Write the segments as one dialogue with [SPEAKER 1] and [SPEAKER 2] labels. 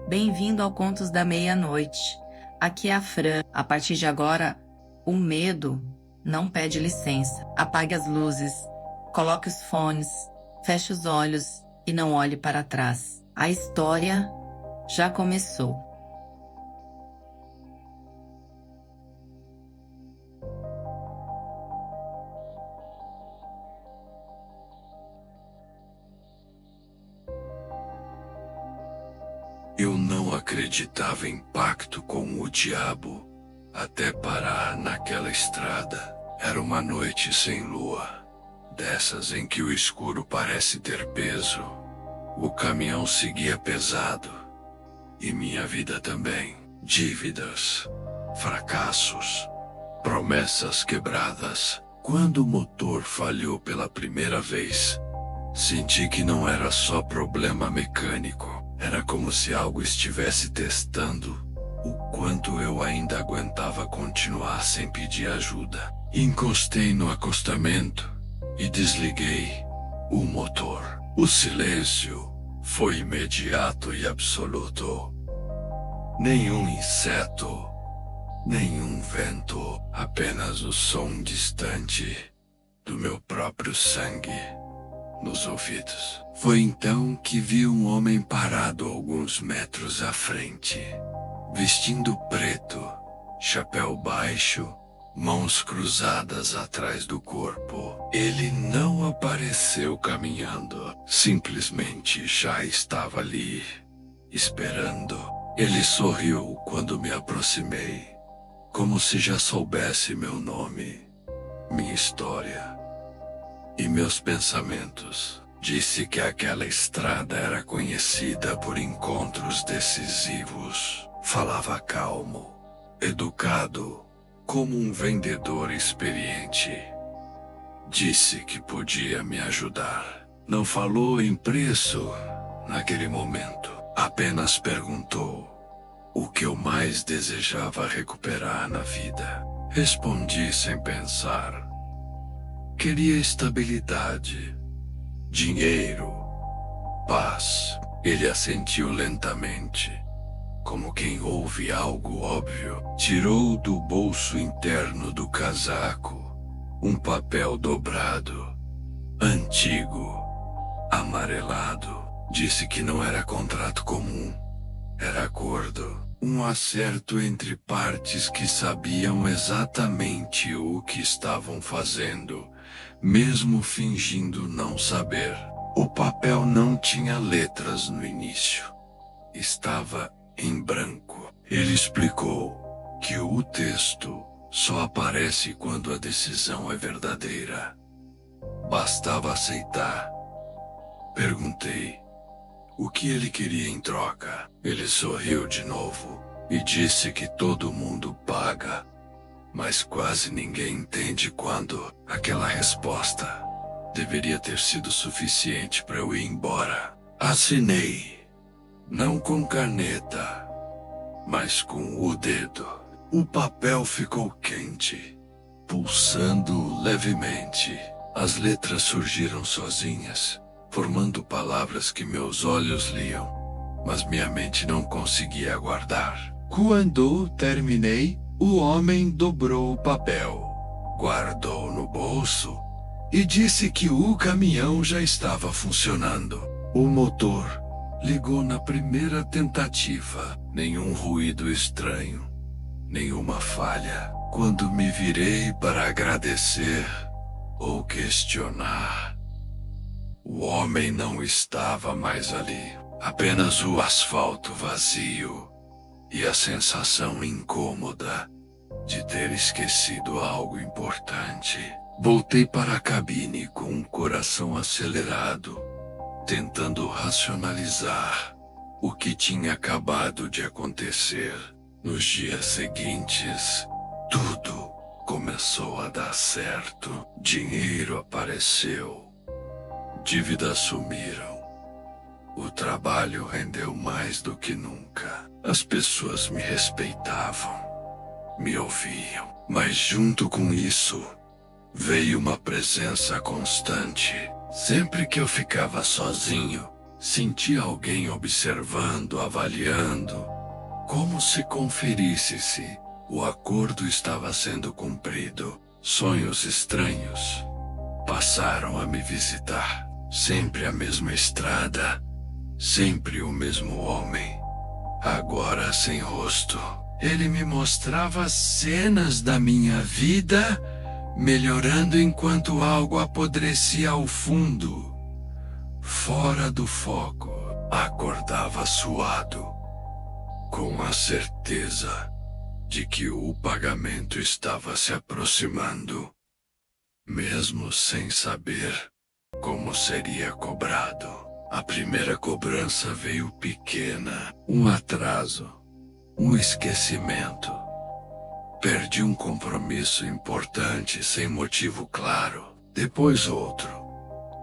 [SPEAKER 1] Bem-vindo ao Contos da Meia-Noite. Aqui é a Fran. A partir de agora, o medo não pede licença. Apague as luzes, coloque os fones, feche os olhos e não olhe para trás. A história já começou.
[SPEAKER 2] Eu não acreditava em pacto com o diabo, até parar naquela estrada. Era uma noite sem lua, dessas em que o escuro parece ter peso. O caminhão seguia pesado, e minha vida também. Dívidas, fracassos, promessas quebradas. Quando o motor falhou pela primeira vez, senti que não era só problema mecânico. Era como se algo estivesse testando o quanto eu ainda aguentava continuar sem pedir ajuda. Encostei no acostamento e desliguei o motor. O silêncio foi imediato e absoluto. Nenhum inseto, nenhum vento, apenas o som distante do meu próprio sangue nos ouvidos. Foi então que vi um homem parado alguns metros à frente, vestindo preto, chapéu baixo, mãos cruzadas atrás do corpo. Ele não apareceu caminhando, simplesmente já estava ali, esperando. Ele sorriu quando me aproximei, como se já soubesse meu nome, minha história e meus pensamentos. Disse que aquela estrada era conhecida por encontros decisivos. Falava calmo, educado, como um vendedor experiente. Disse que podia me ajudar. Não falou em preço naquele momento. Apenas perguntou o que eu mais desejava recuperar na vida. Respondi sem pensar. Queria estabilidade, dinheiro, paz. Ele assentiu lentamente, como quem ouve algo óbvio. Tirou do bolso interno do casaco um papel dobrado, antigo, amarelado. Disse que não era contrato comum, era acordo. Um acerto entre partes que sabiam exatamente o que estavam fazendo, mesmo fingindo não saber. O papel não tinha letras no início. Estava em branco. Ele explicou que o texto só aparece quando a decisão é verdadeira. Bastava aceitar. Perguntei o que ele queria em troca. Ele sorriu de novo e disse que todo mundo paga, mas quase ninguém entende quando. Aquela resposta deveria ter sido suficiente para eu ir embora. Assinei, não com caneta, mas com o dedo. O papel ficou quente, pulsando levemente. As letras surgiram sozinhas, formando palavras que meus olhos liam, mas minha mente não conseguia aguardar. Quando terminei, o homem dobrou o papel, guardou no bolso e disse que o caminhão já estava funcionando. O motor ligou na primeira tentativa. Nenhum ruído estranho, nenhuma falha. Quando me virei para agradecer ou questionar, o homem não estava mais ali. Apenas o asfalto vazio e a sensação incômoda de ter esquecido algo importante. Voltei para a cabine com o coração acelerado, tentando racionalizar o que tinha acabado de acontecer. Nos dias seguintes, tudo começou a dar certo. Dinheiro apareceu. Dívidas sumiram. O trabalho rendeu mais do que nunca. As pessoas me respeitavam, me ouviam. Mas junto com isso, veio uma presença constante. Sempre que eu ficava sozinho, Senti alguém observando, avaliando, como se conferisse se o acordo estava sendo cumprido. Sonhos estranhos passaram a me visitar. Sempre a mesma estrada, sempre o mesmo homem, agora sem rosto. Ele me mostrava cenas da minha vida, melhorando enquanto algo apodrecia ao fundo, fora do foco. Acordava suado, com a certeza de que o pagamento estava se aproximando, mesmo sem saber como seria cobrado. A primeira cobrança veio pequena, um atraso, um esquecimento. Perdi um compromisso importante sem motivo claro. Depois outro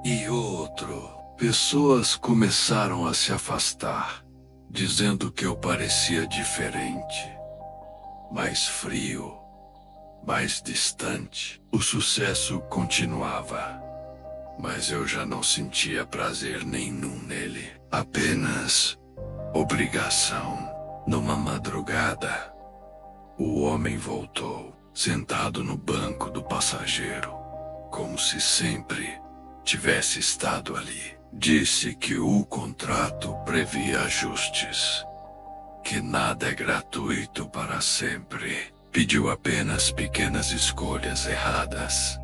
[SPEAKER 2] e outro. Pessoas começaram a se afastar, dizendo que eu parecia diferente, mais frio, mais distante. O sucesso continuava, mas eu já não sentia prazer nenhum nele. Apenas obrigação. Numa madrugada, o homem voltou, sentado no banco do passageiro, como se sempre tivesse estado ali. Disse que o contrato previa ajustes, que nada é gratuito para sempre. Pediu apenas pequenas escolhas erradas,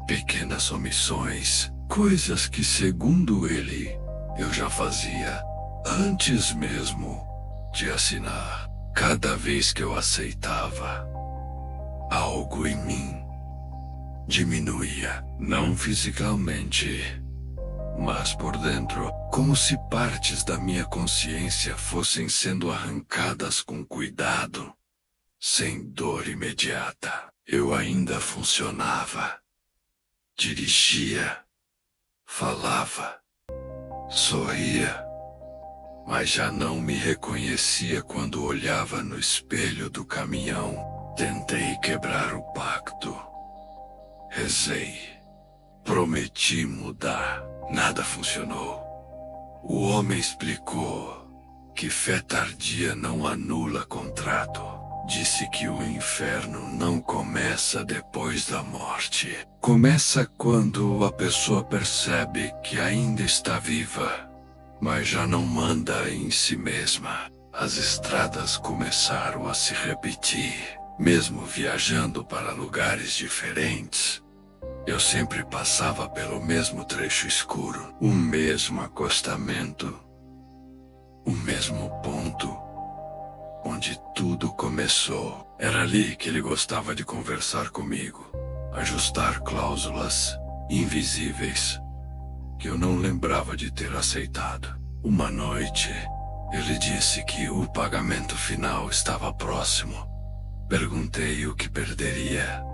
[SPEAKER 2] pequenas omissões, coisas que, segundo ele, eu já fazia antes mesmo de assinar. Cada vez que eu aceitava, algo em mim diminuía, não fisicamente, mas por dentro, como se partes da minha consciência fossem sendo arrancadas com cuidado, sem dor imediata. Eu ainda funcionava, dirigia, falava, sorria, mas já não me reconhecia quando olhava no espelho do caminhão. Tentei quebrar o pacto. Rezei. Prometi mudar. Nada funcionou. O homem explicou que fé tardia não anula contrato. Disse que o inferno não começa depois da morte. Começa quando a pessoa percebe que ainda está viva, mas já não manda em si mesma. As estradas começaram a se repetir. Mesmo viajando para lugares diferentes, eu sempre passava pelo mesmo trecho escuro, o mesmo acostamento, o mesmo ponto onde tudo começou. Era ali que ele gostava de conversar comigo, ajustar cláusulas invisíveis que eu não lembrava de ter aceitado. Uma noite, ele disse que o pagamento final estava próximo. Perguntei o que perderia.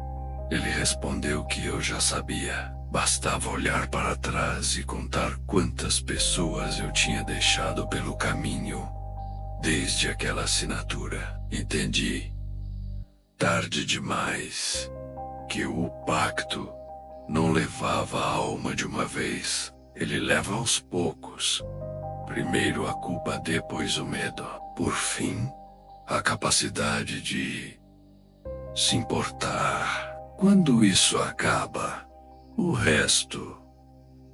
[SPEAKER 2] Ele respondeu que eu já sabia. Bastava olhar para trás e contar quantas pessoas eu tinha deixado pelo caminho desde aquela assinatura. Entendi, tarde demais, que o pacto não levava a alma de uma vez. Ele leva aos poucos. Primeiro a culpa, depois o medo. Por fim, a capacidade de se importar. Quando isso acaba, o resto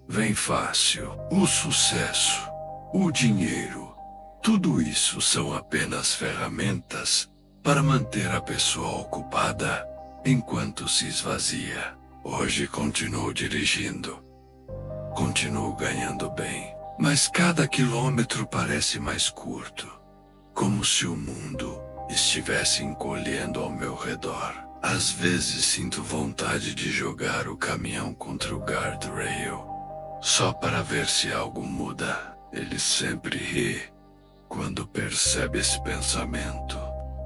[SPEAKER 2] vem fácil. O sucesso, o dinheiro, tudo isso são apenas ferramentas para manter a pessoa ocupada enquanto se esvazia. Hoje continuo dirigindo, continuo ganhando bem, mas cada quilômetro parece mais curto, como se o mundo estivesse encolhendo ao meu redor. Às vezes sinto vontade de jogar o caminhão contra o guardrail, só para ver se algo muda. Ele sempre ri quando percebe esse pensamento.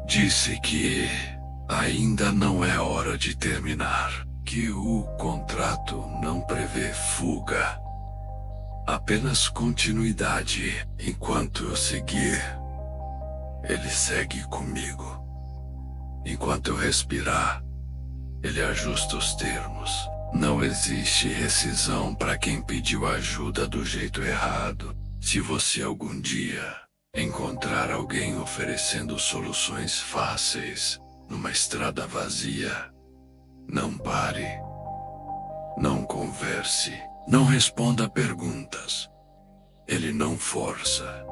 [SPEAKER 2] Disse que ainda não é hora de terminar, que o contrato não prevê fuga, apenas continuidade. Enquanto eu seguir, ele segue comigo. Enquanto eu respirar, ele ajusta os termos. Não existe rescisão para quem pediu ajuda do jeito errado. Se você algum dia encontrar alguém oferecendo soluções fáceis numa estrada vazia, não pare, não converse, não responda perguntas. Ele não força.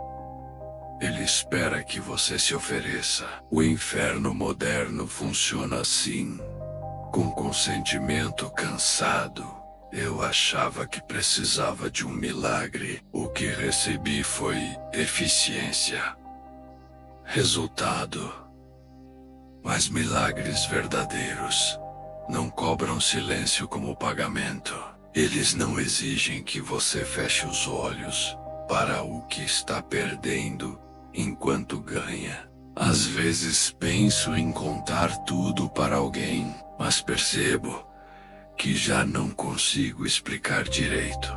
[SPEAKER 2] Ele espera que você se ofereça. O inferno moderno funciona assim, com consentimento cansado. Eu achava que precisava de um milagre. O que recebi foi eficiência. Resultado. Mas milagres verdadeiros não cobram silêncio como pagamento. Eles não exigem que você feche os olhos para o que está perdendo enquanto ganha. Às vezes penso em contar tudo para alguém, mas percebo que já não consigo explicar direito.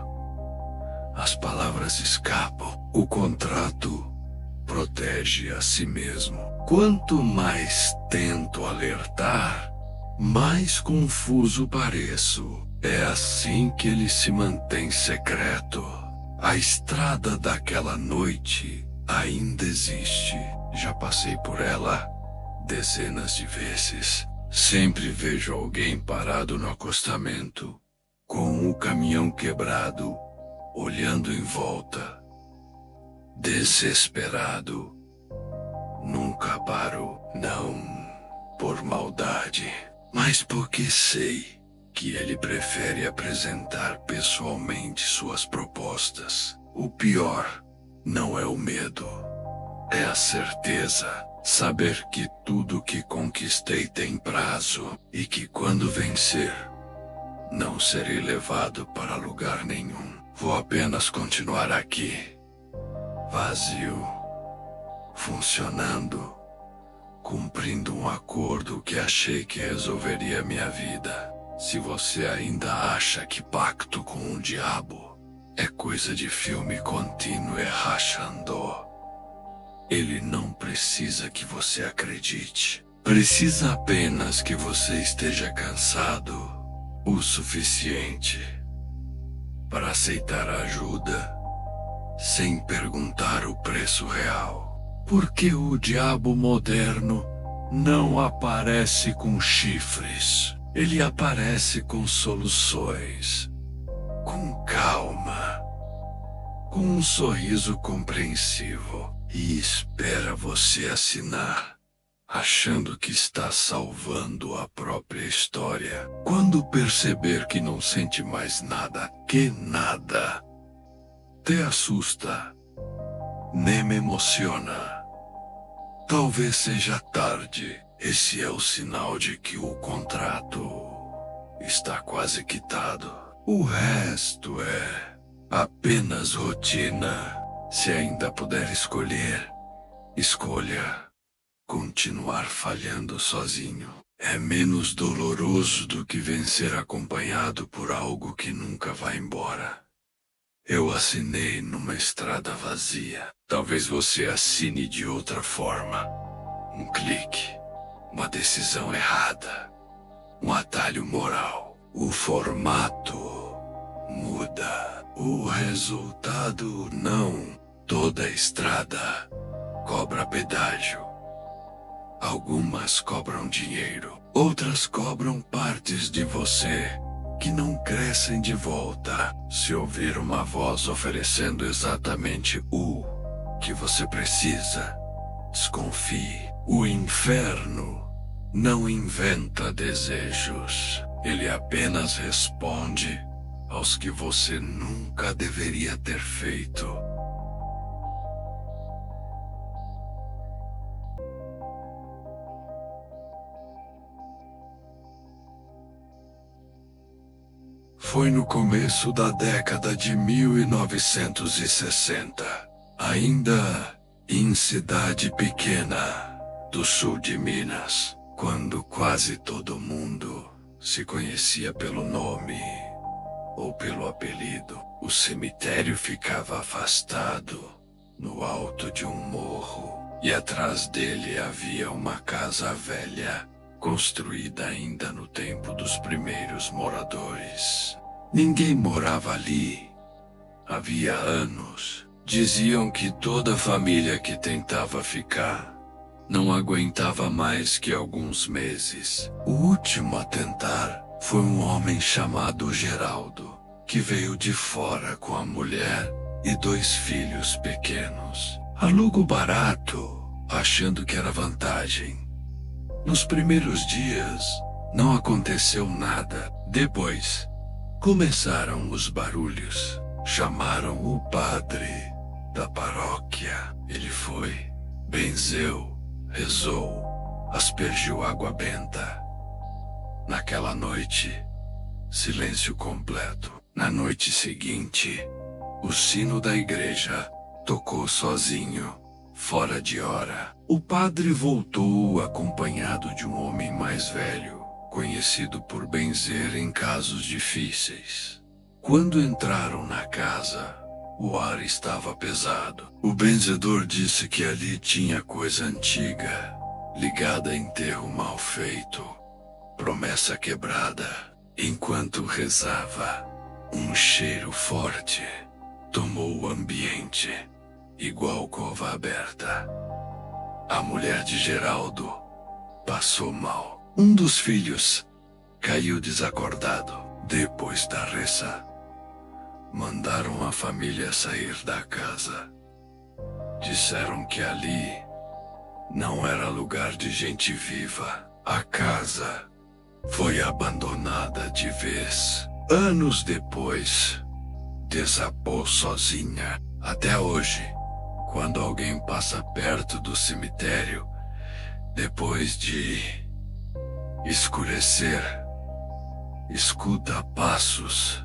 [SPEAKER 2] As palavras escapam. O contrato protege a si mesmo. Quanto mais tento alertar, mais confuso pareço. É assim que ele se mantém secreto. A estrada daquela noite ainda existe. Já passei por ela dezenas de vezes. Sempre vejo alguém parado no acostamento, com o caminhão quebrado, olhando em volta. Desesperado. Nunca paro, não por maldade, mas porque sei que ele prefere apresentar pessoalmente suas propostas. O pior não é o medo, é a certeza. Saber que tudo que conquistei tem prazo e que quando vencer, não serei levado para lugar nenhum. Vou apenas continuar aqui, vazio, funcionando, cumprindo um acordo que achei que resolveria minha vida. Se você ainda acha que pacto com o diabo é coisa de filme contínuo e rachando, ele não precisa que você acredite. Precisa apenas que você esteja cansado o suficiente para aceitar a ajuda sem perguntar o preço real. Porque o diabo moderno não aparece com chifres. Ele aparece com soluções, com calma, com um sorriso compreensivo. E espera você assinar, achando que está salvando a própria história. Quando perceber que não sente mais nada, que nada te assusta, nem me emociona, talvez seja tarde. Esse é o sinal de que o contrato está quase quitado. O resto é apenas rotina. Se ainda puder escolher, escolha continuar falhando sozinho. É menos doloroso do que vencer acompanhado por algo que nunca vai embora. Eu assinei numa estrada vazia. Talvez você assine de outra forma. Um clique, uma decisão errada, um atalho moral. O formato muda. O resultado não. Toda estrada cobra pedágio. Algumas cobram dinheiro, outras cobram partes de você que não crescem de volta. Se ouvir uma voz oferecendo exatamente o que você precisa, desconfie. O inferno não inventa desejos. Ele apenas responde aos que você nunca deveria ter feito. Foi no começo da década de 1960, ainda em cidade pequena do sul de Minas, quando quase todo mundo se conhecia pelo nome ou pelo apelido. O cemitério ficava afastado no alto de um morro e atrás dele havia uma casa velha, construída ainda no tempo dos primeiros moradores. Ninguém morava ali. Havia anos Diziam que toda família que tentava ficar não aguentava mais que alguns meses. O último a tentar foi um homem chamado Geraldo, que veio de fora com a mulher e 2 filhos pequenos. Alugo barato, achando que era vantagem. Nos primeiros dias, não aconteceu nada. Depois, começaram os barulhos. Chamaram o padre da paróquia. Ele foi, benzeu, rezou, aspergiu água benta. Naquela noite, silêncio completo. Na noite seguinte, o sino da igreja tocou sozinho, fora de hora. O padre voltou acompanhado de um homem mais velho, conhecido por benzer em casos difíceis. Quando entraram na casa, o ar estava pesado. O benzedor disse que ali tinha coisa antiga, ligada a enterro mal feito, promessa quebrada. Enquanto rezava, um cheiro forte tomou o ambiente, igual cova aberta. A mulher de Geraldo passou mal. Um dos filhos caiu desacordado. Depois da reza, mandaram a família sair da casa. Disseram que ali não era lugar de gente viva. A casa foi abandonada de vez. Anos depois, desabou sozinha. Até hoje, quando alguém passa perto do cemitério, depois de escurecer, escuta passos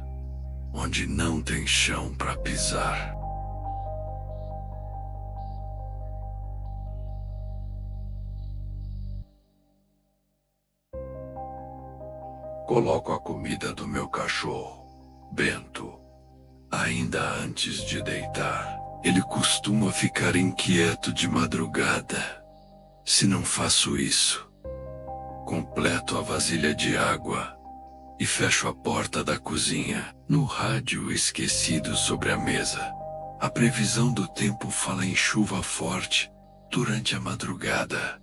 [SPEAKER 2] onde não tem chão para pisar. Coloco a comida do meu cachorro, Bento, ainda antes de deitar. Ele costuma ficar inquieto de madrugada. Se não faço isso, completo a vasilha de água e fecho a porta da cozinha. No rádio esquecido sobre a mesa, a previsão do tempo fala em chuva forte durante a madrugada.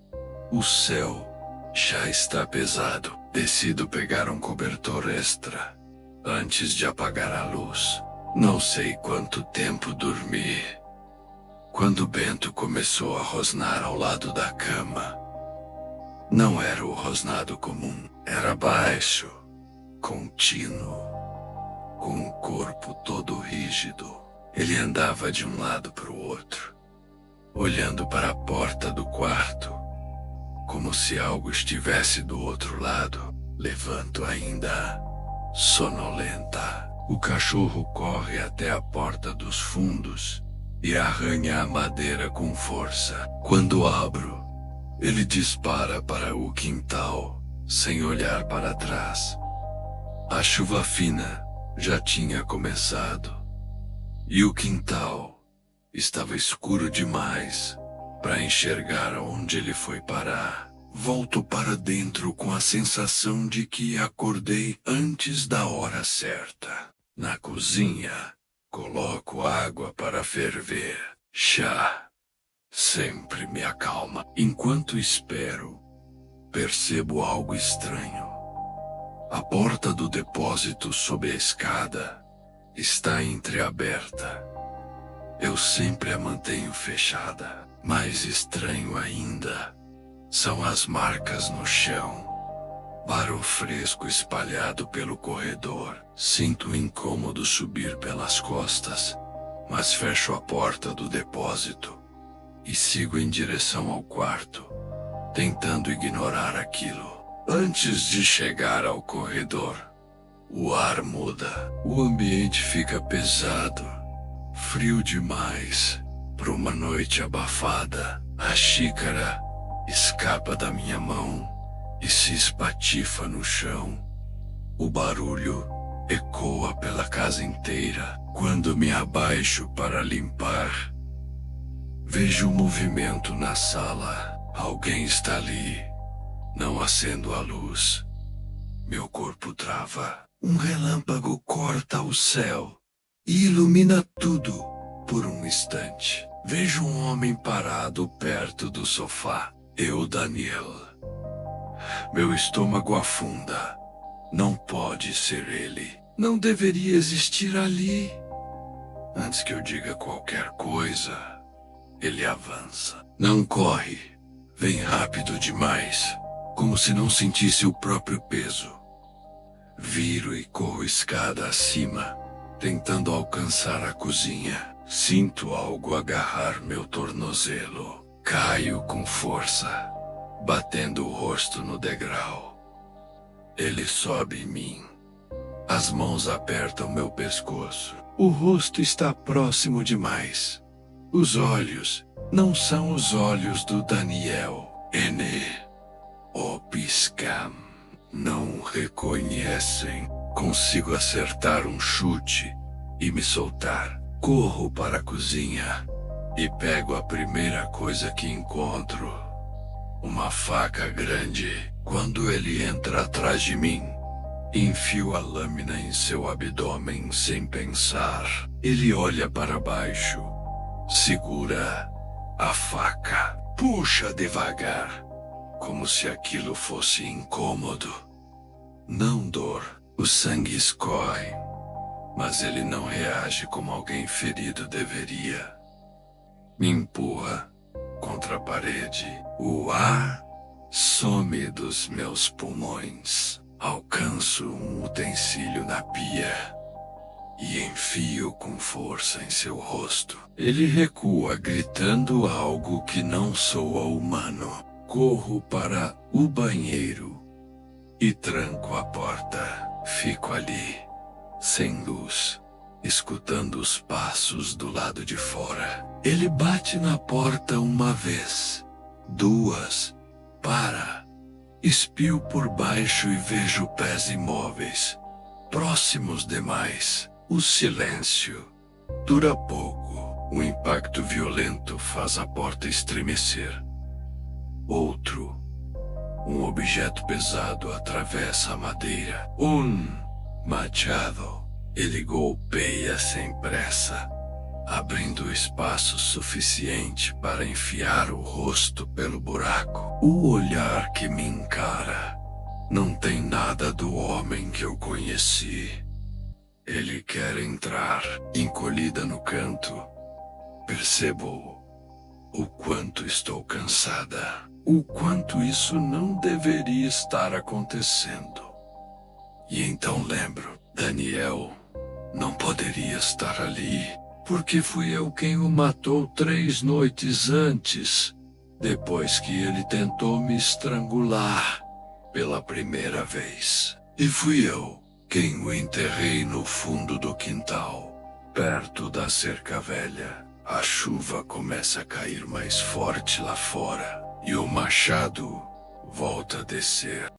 [SPEAKER 2] O céu já está pesado. Decido pegar um cobertor extra antes de apagar a luz. Não sei quanto tempo dormi quando Bento começou a rosnar ao lado da cama. Não era o rosnado comum, era baixo, contínuo, com o corpo todo rígido. Ele andava de um lado para o outro, olhando para a porta do quarto, como se algo estivesse do outro lado. Levanto ainda, sonolenta. O cachorro corre até a porta dos fundos e arranha a madeira com força. Quando abro, ele dispara para o quintal, sem olhar para trás. A chuva fina já tinha começado, e o quintal estava escuro demais para enxergar onde ele foi parar. Volto para dentro com a sensação de que acordei antes da hora certa. Na cozinha, coloco água para ferver. Chá sempre me acalma. Enquanto espero, percebo algo estranho. A porta do depósito sob a escada está entreaberta. Eu sempre a mantenho fechada. Mais estranho ainda são as marcas no chão, barro fresco espalhado pelo corredor. Sinto o incômodo subir pelas costas, mas fecho a porta do depósito e sigo em direção ao quarto, tentando ignorar aquilo. Antes de chegar ao corredor, o ar muda. O ambiente fica pesado, frio demais para uma noite abafada. A xícara escapa da minha mão e se espatifa no chão. O barulho ecoa pela casa inteira. Quando me abaixo para limpar, vejo um movimento na sala. Alguém está ali. Não acendo a luz. Meu corpo trava. Um relâmpago corta o céu e ilumina tudo por um instante. Vejo um homem parado perto do sofá. Eu, Daniel. Meu estômago afunda. Não pode ser ele. Não deveria existir ali. Antes que eu diga qualquer coisa, ele avança. Não corre. Vem rápido demais, como se não sentisse o próprio peso. Viro e corro escada acima, tentando alcançar a cozinha. Sinto algo agarrar meu tornozelo. Caio com força, batendo o rosto no degrau. Ele sobe em mim. As mãos apertam meu pescoço. O rosto está próximo demais. Os olhos não são os olhos do Daniel. Ene o piscam. Não reconhecem. Consigo acertar um chute e me soltar. Corro para a cozinha e pego a primeira coisa que encontro. Uma faca grande. Quando ele entra atrás de mim, enfio a lâmina em seu abdômen sem pensar. Ele olha para baixo, segura a faca, puxa devagar, como se aquilo fosse incômodo. Não dor, o sangue escorre, mas ele não reage como alguém ferido deveria. Me empurra contra a parede. O ar some dos meus pulmões. Alcanço um utensílio na pia e enfio com força em seu rosto. Ele recua, gritando algo que não soa humano. Corro para o banheiro e tranco a porta. Fico ali, sem luz, escutando os passos do lado de fora. Ele bate na porta uma vez, duas, para. Espio por baixo e vejo pés imóveis, próximos demais. O silêncio dura pouco. Um impacto violento faz a porta estremecer. Outro. Um objeto pesado atravessa a madeira. Um machado. Ele golpeia sem pressa, abrindo espaço suficiente para enfiar o rosto pelo buraco. O olhar que me encara não tem nada do homem que eu conheci. Ele quer entrar, encolhida no canto. Percebo o quanto estou cansada, o quanto isso não deveria estar acontecendo. E então lembro, Daniel não poderia estar ali, porque fui eu quem o matou 3 noites antes, depois que ele tentou me estrangular pela primeira vez. E fui eu quem o enterrei no fundo do quintal, perto da cerca velha. A chuva começa a cair mais forte lá fora, e o machado volta a descer.